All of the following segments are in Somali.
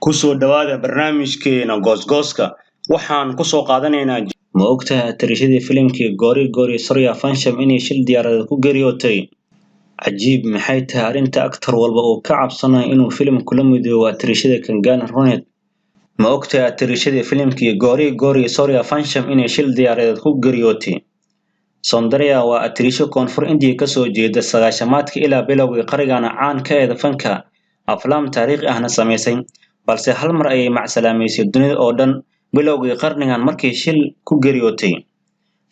ku soo dhawaada barnaamijkeena goosgooska waxaan ku soo qaadanaynaa ma ogtahay tirishadii filimkii Gori Gori Surya Fansham inay shil diyaaradeed ku geeriyootay cajiib maxay tahay arrinta aktar walba oo ka cabsanaya inuu filim kula midoobo tirishada Kangana Ranaut ma ogtahay tirishadii filimkii Gori Gori Surya Fansham inay shil diyaaradeed ku geeriyootay Soundarya waa tirisho koonfur India ka soo jeeda sagaashamaadkii ilaa bilowgii qarnigana caan ka ah fanka aflaam taariikhi ahna sameysay balse hal mar ayay macsalaamaysay dunida oo dhan bilowgii qarnigan markii shil ku geeriyootay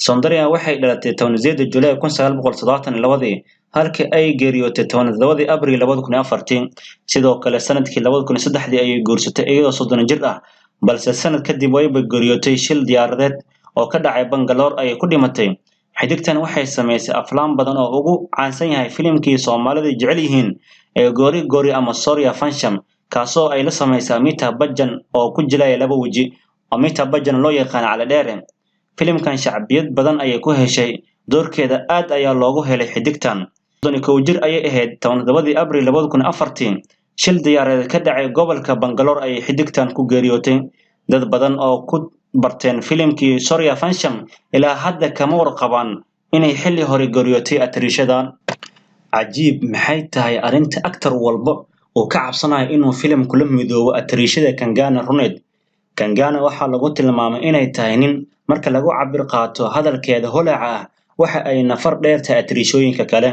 Soundarya waxay dhalatay 18 July 1972 halkii ay geeriyootay 17 Abriil 2004 sidoo kale sanadkii 2003 ayay guursatay iyadoo 30 jir ah balse sanad kadib way geeriyootay shil diyaaradeed oo ka dhacay Bangalore ay ku dhimatay xiddigtan waxay sameysay aflaam badan oo ugu caansan yahay filimkii Soomaalida jecel yihiin ee Gori Gori ama Surya Fansham kaasoo ay la sameysay Amitabh Bachchan oo ku jilay laba waji Amitabh Bachchan loo yaqaan cala dheere filimkan shacbiyad badan ayay ku heshay doorkeeda aad ayaa loogu helay xiddigtan 12 jir ayay ahayd 17 Abriil 2004 shil diyaareed ka dhacay gobolka Bangalore ay xiddigtan ku geeriyootay dad badan oo ku barteen filimkii Surya Fansham ilaa hadda kama warqabaan inay xilli hore geeriyootay atriishadan cajiib maxay tahay arrinta aktar walba oo ka cabsanaya inuu filim kula midoobo atriishada Kangana Ranaut Kangana waxaa lagu tilmaamay inay tahay nin marka lagu cabir qaato hadalkeeda holaca ah waxa ay nafar dheertahay atriishooyinka kale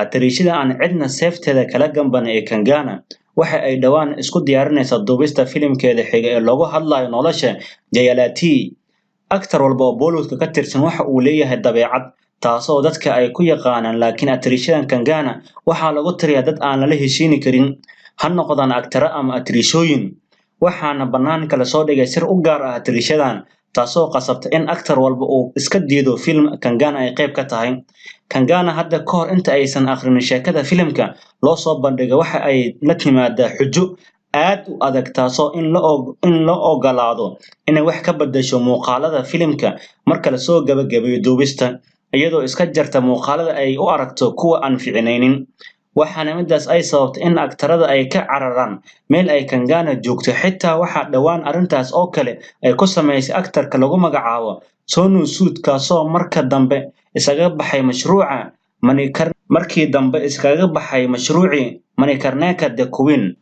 atriishada aan cidna seefteeda kala gamban ee Kangana waxa ay dhawaan isku diyaarinaysaa duubista filimkeeda xiga ee lagu hadlayo nolosha Jayalati aktar walba oo Bollywood ka tirsan waxa uu leeyahay dabeecad taasoo dadka ay ku yaqaanaan laakiin atriishadan Kangana waxa lagu tiriyaa dad aan la heshiin karin ha noqdaan aktara ama atriishooyin waxaana banaanka la soo dhigay sir u gaar ah atriishadan taasoo qasabta in aktar walba uu iska diido film Kangana ay qayb ka tahay Kangana hadda ka hor inta aysan akhrin sheekada filimka loo soo bandhigay waxa ay la timaadaa xujo aad u adag taasoo in la ogolaado inay wax ka bedesho muuqaalada filimka marka la soo gabagabeeyo duubista iyadoo iska jarta muuqaalada ay u aragto kuwa aan fiicnaynin waxaana midaas ay sababtay in aktarada ay ka cararaan meel ay Kangana joogto xitaa waxa dhawaan arrintaas oo kale ay ku sameysay aktarka lagu magacaabo Sonu Sood kaasoo markii dambe isaga baxay mashruuci Manikarnika The Queen